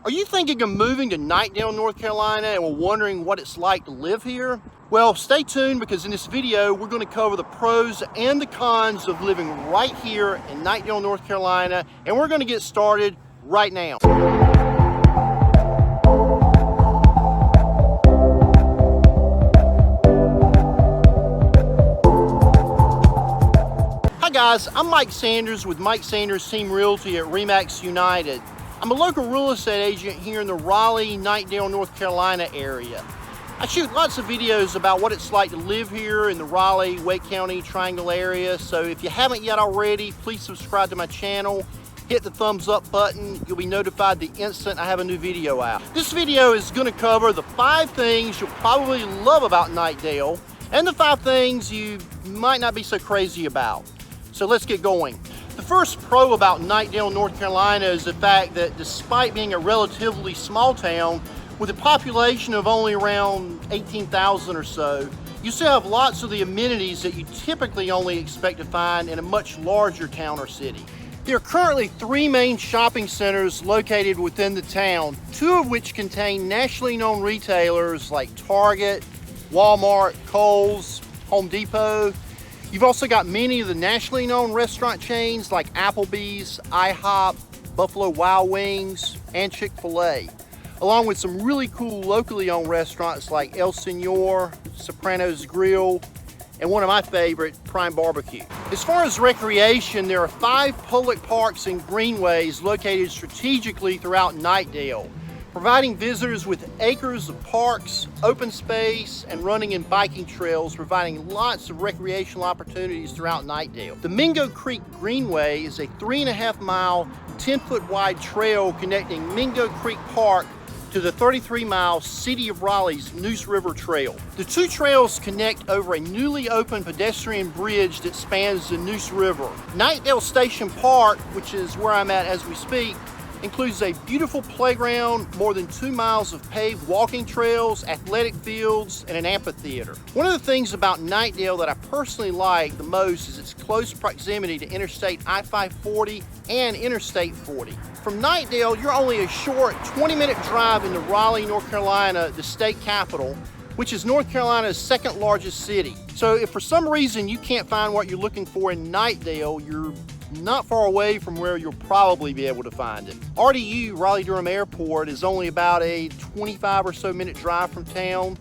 Are you thinking of moving to Knightdale, North Carolina and were wondering what it's like to live here? Well, stay tuned because in this video, we're going to cover the pros and the cons of living right here in Knightdale, North Carolina, and we're going to get started right now. Hi guys, I'm Mike Sanders with Mike Sanders Team Realty at RE/MAX United. I'm a local real estate agent here in the Raleigh, Knightdale, North Carolina area. I shoot lots of videos about what it's like to live here in the Raleigh, Wake County, Triangle area. So if you haven't yet already, please subscribe to my channel. Hit the thumbs up button. You'll be notified the instant I have a new video out. This video is going to cover the 5 things you'll probably love about Knightdale and the 5 things you might not be so crazy about. So let's get going. The first pro about Knightdale, North Carolina is the fact that despite being a relatively small town with a population of only around 18,000 or so, you still have lots of the amenities that you typically only expect to find in a much larger town or city. There are currently 3 main shopping centers located within the town, 2 of which contain nationally known retailers like Target, Walmart, Kohl's, Home Depot. You've also got many of the nationally known restaurant chains like Applebee's, IHOP, Buffalo Wild Wings, and Chick-fil-A, along with some really cool locally owned restaurants like El Señor, Soprano's Grill, and one of my favorite, Prime Barbecue. As far as recreation, there are 5 public parks and greenways located strategically throughout Knightdale, providing visitors with acres of parks, open space, and running and biking trails, providing lots of recreational opportunities throughout Knightdale. The Mingo Creek Greenway is a 3.5-mile, 10-foot wide trail connecting Mingo Creek Park to the 33-mile City of Raleigh's Neuse River Trail. The 2 trails connect over a newly opened pedestrian bridge that spans the Neuse River. Knightdale Station Park, which is where I'm at as we speak, includes a beautiful playground, more than 2 miles of paved walking trails, athletic fields, and an amphitheater. One of the things about Knightdale that I personally like the most is its close proximity to Interstate I-540 and Interstate 40. From Knightdale, you're only a short 20-minute drive into Raleigh, North Carolina, the state capital, which is North Carolina's 2nd largest city. So if for some reason you can't find what you're looking for in Knightdale, you're not far away from where you'll probably be able to find it. RDU, Raleigh-Durham Airport, is only about a 25 or so minute drive from town.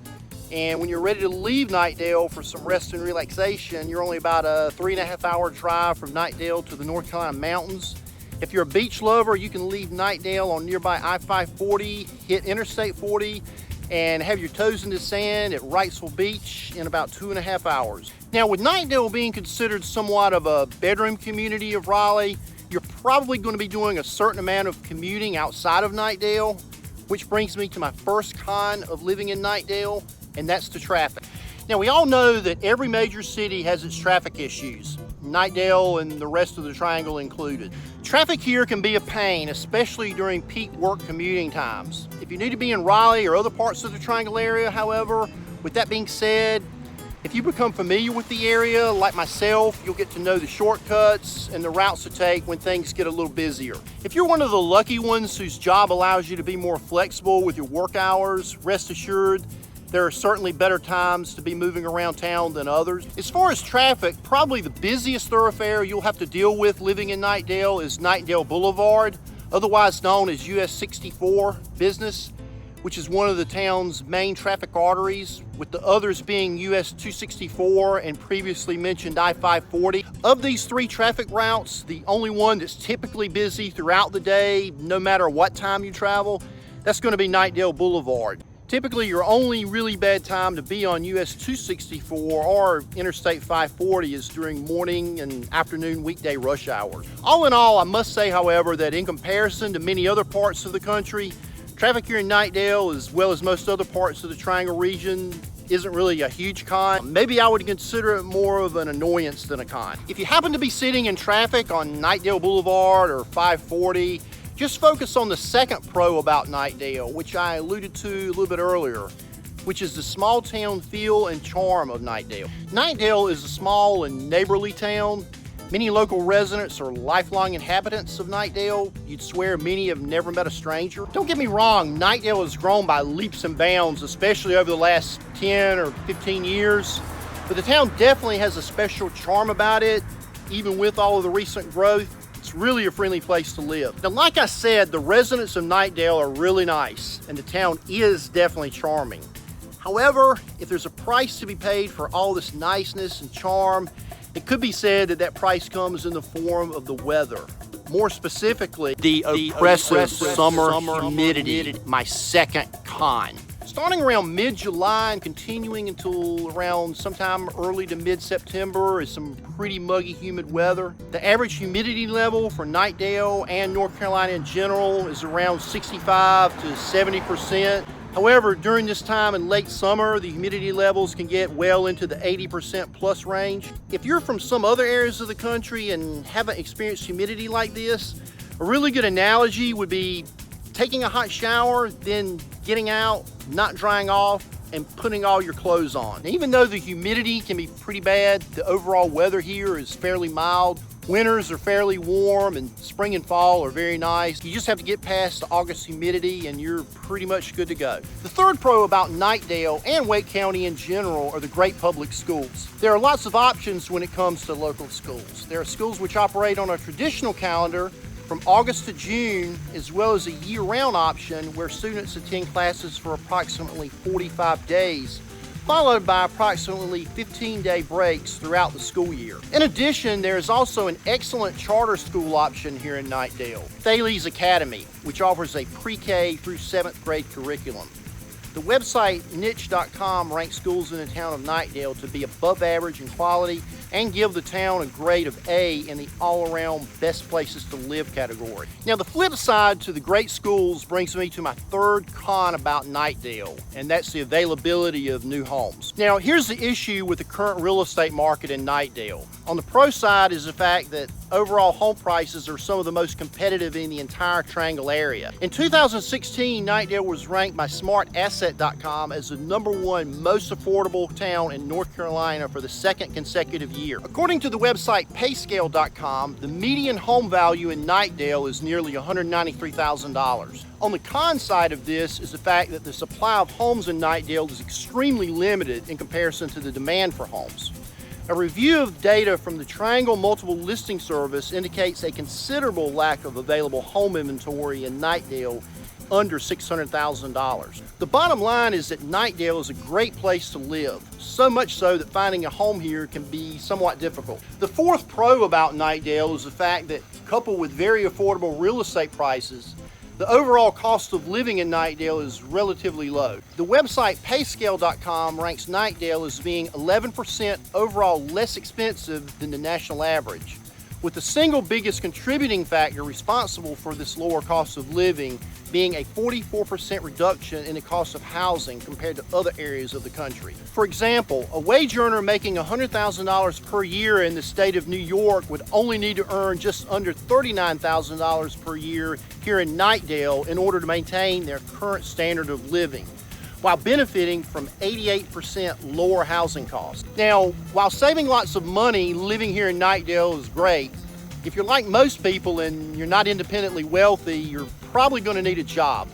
And when you're ready to leave Knightdale for some rest and relaxation, you're only about a 3.5-hour drive from Knightdale to the North Carolina mountains. If you're a beach lover, you can leave Knightdale on nearby I-540, hit Interstate 40, and have your toes in the sand at Wrightsville Beach in about 2.5 hours. Now, with Knightdale being considered somewhat of a bedroom community of Raleigh, you're probably going to be doing a certain amount of commuting outside of Knightdale, which brings me to my first con of living in Knightdale, and that's the traffic. Now, we all know that every major city has its traffic issues, Knightdale and the rest of the Triangle included. Traffic here can be a pain, especially during peak work commuting times. If you need to be in Raleigh or other parts of the Triangle area, however, with that being said, if you become familiar with the area, like myself, you'll get to know the shortcuts and the routes to take when things get a little busier. If you're one of the lucky ones whose job allows you to be more flexible with your work hours, rest assured, there are certainly better times to be moving around town than others. As far as traffic, probably the busiest thoroughfare you'll have to deal with living in Knightdale is Knightdale Boulevard, otherwise known as US 64 Business, which is one of the town's main traffic arteries, with the others being US 264 and previously mentioned I-540. Of these 3 traffic routes, the only one that's typically busy throughout the day, no matter what time you travel, that's going to be Knightdale Boulevard. Typically, your only really bad time to be on US 264 or Interstate 540 is during morning and afternoon weekday rush hours. All in all, I must say, however, that in comparison to many other parts of the country, traffic here in Knightdale, as well as most other parts of the Triangle region, isn't really a huge con. Maybe I would consider it more of an annoyance than a con. If you happen to be sitting in traffic on Knightdale Boulevard or 540, just focus on the second pro about Knightdale, which I alluded to a little bit earlier, which is the small town feel and charm of Knightdale. Knightdale is a small and neighborly town Many local residents are lifelong inhabitants of Knightdale. You'd swear many have never met a stranger. Don't get me wrong, Knightdale has grown by leaps and bounds, especially over the last 10 or 15 years. But the town definitely has a special charm about it. Even with all of the recent growth, it's really a friendly place to live. Now, like I said, the residents of Knightdale are really nice, and the town is definitely charming. However, if there's a price to be paid for all this niceness and charm, it could be said that that price comes in the form of the weather. More specifically, the oppressive summer humidity, my second con. Starting around mid-July and continuing until around sometime early to mid-September is some pretty muggy, humid weather. The average humidity level for Knightdale and North Carolina in general is around 65 to 70%. However, during this time in late summer, the humidity levels can get well into the 80% plus range. If you're from some other areas of the country and haven't experienced humidity like this, a really good analogy would be taking a hot shower, then getting out, not drying off, and putting all your clothes on. Now, even though the humidity can be pretty bad, the overall weather here is fairly mild. Winters are fairly warm and spring and fall are very nice. You just have to get past the August humidity and you're pretty much good to go. The third pro about Knightdale and Wake County in general are the great public schools. There are lots of options when it comes to local schools. There are schools which operate on a traditional calendar from August to June, as well as a year-round option where students attend classes for approximately 45 days, followed by approximately 15-day breaks throughout the school year. In addition, there is also an excellent charter school option here in Knightdale, Thales Academy, which offers a pre-K through 7th grade curriculum. The website niche.com ranks schools in the town of Knightdale to be above average in quality and give the town a grade of A in the all-around best places to live category. Now, the flip side to the great schools brings me to my third con about Knightdale, and that's the availability of new homes. Now, here's the issue with the current real estate market in Knightdale. On the pro side is the fact that overall home prices are some of the most competitive in the entire Triangle area. In 2016, Knightdale was ranked by smartasset.com as the #1 most affordable town in North Carolina for the second consecutive year. According to the website payscale.com, the median home value in Knightdale is nearly $193,000. On the con side of this is the fact that the supply of homes in Knightdale is extremely limited in comparison to the demand for homes. A review of data from the Triangle Multiple Listing Service indicates a considerable lack of available home inventory in Knightdale under $600,000. The bottom line is that Knightdale is a great place to live, so much so that finding a home here can be somewhat difficult. The fourth pro about Knightdale is the fact that, coupled with very affordable real estate prices, the overall cost of living in Knightdale is relatively low. The website payscale.com ranks Knightdale as being 11% overall less expensive than the national average, with the single biggest contributing factor responsible for this lower cost of living being a 44% reduction in the cost of housing compared to other areas of the country. For example, a wage earner making $100,000 per year in the state of New York would only need to earn just under $39,000 per year here in Knightdale in order to maintain their current standard of living, while benefiting from 88% lower housing costs. Now, while saving lots of money living here in Knightdale is great, if you're like most people and you're not independently wealthy, you're probably going to need a job.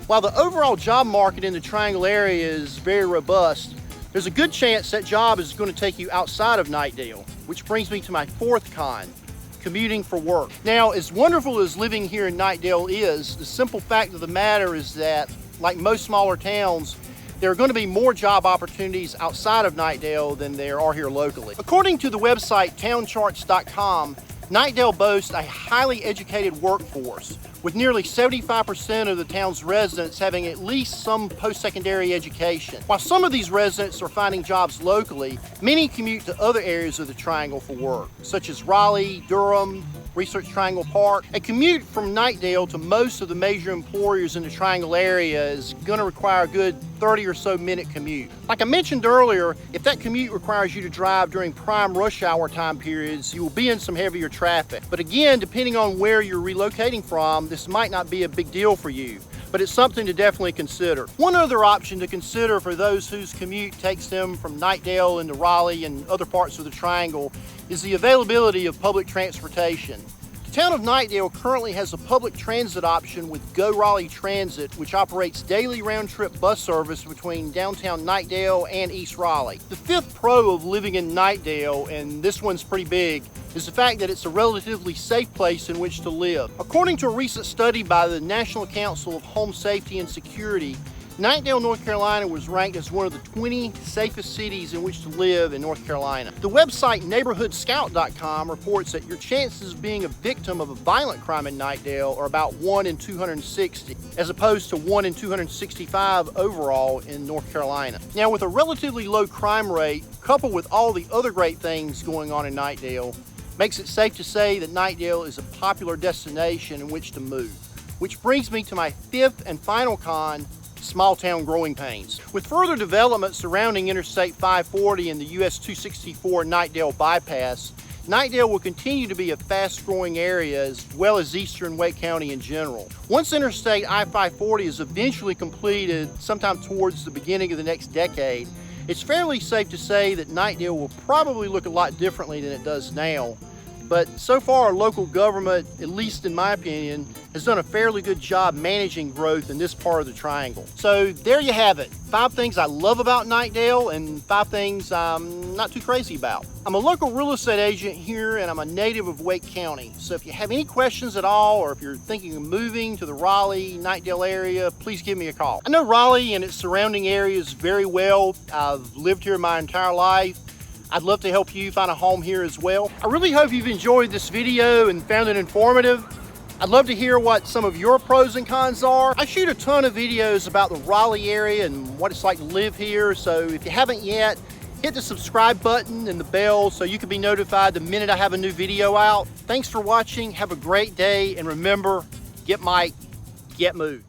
While the overall job market in the Triangle area is very robust, there's a good chance that job is going to take you outside of Knightdale, which brings me to my fourth con, commuting for work. Now, as wonderful as living here in Knightdale is, the simple fact of the matter is that, like most smaller towns, there are going to be more job opportunities outside of Knightdale than there are here locally. According to the website towncharts.com, Knightdale boasts a highly educated workforce, with nearly 75% of the town's residents having at least some post-secondary education. While some of these residents are finding jobs locally, many commute to other areas of the Triangle for work, such as Raleigh, Durham, Research Triangle Park. A commute from Knightdale to most of the major employers in the Triangle area is going to require a good 30 or so minute commute. Like I mentioned earlier, if that commute requires you to drive during prime rush hour time periods, you will be in some heavier traffic. But again, depending on where you're relocating from, this might not be a big deal for you. but it's something to definitely consider. One other option to consider for those whose commute takes them from Knightdale into Raleigh and other parts of the Triangle is the availability of public transportation. The town of Knightdale currently has a public transit option with Go Raleigh Transit, which operates daily round-trip bus service between downtown Knightdale and East Raleigh. The fifth pro of living in Knightdale, and this one's pretty big, is the fact that it's a relatively safe place in which to live. According to a recent study by the National Council of Home Safety and Security, Knightdale, North Carolina was ranked as one of the 20 safest cities in which to live in North Carolina. The website neighborhoodscout.com reports that your chances of being a victim of a violent crime in Knightdale are about 1 in 260, as opposed to 1 in 265 overall in North Carolina. Now, with a relatively low crime rate, coupled with all the other great things going on in Knightdale, makes it safe to say that Knightdale is a popular destination in which to move. Which brings me to my fifth and final con, small town growing pains. With further development surrounding Interstate 540 and the US 264 Knightdale bypass, Knightdale will continue to be a fast-growing area as well as eastern Wake County in general. Once Interstate I-540 is eventually completed sometime towards the beginning of the next decade, it's fairly safe to say that Knightdale will probably look a lot differently than it does now. But so far, our local government, at least in my opinion, has done a fairly good job managing growth in this part of the Triangle. So there you have it. 5 things I love about Knightdale and 5 things I'm not too crazy about. I'm a local real estate agent here and I'm a native of Wake County. So if you have any questions at all, or if you're thinking of moving to the Raleigh, Knightdale area, please give me a call. I know Raleigh and its surrounding areas very well. I've lived here my entire life. I'd love to help you find a home here as well. I really hope you've enjoyed this video and found it informative. I'd love to hear what some of your pros and cons are. I shoot a ton of videos about the Raleigh area and what it's like to live here, so if you haven't yet, hit the subscribe button and the bell so you can be notified the minute I have a new video out. Thanks for watching, have a great day, and remember, get Mike, get moved.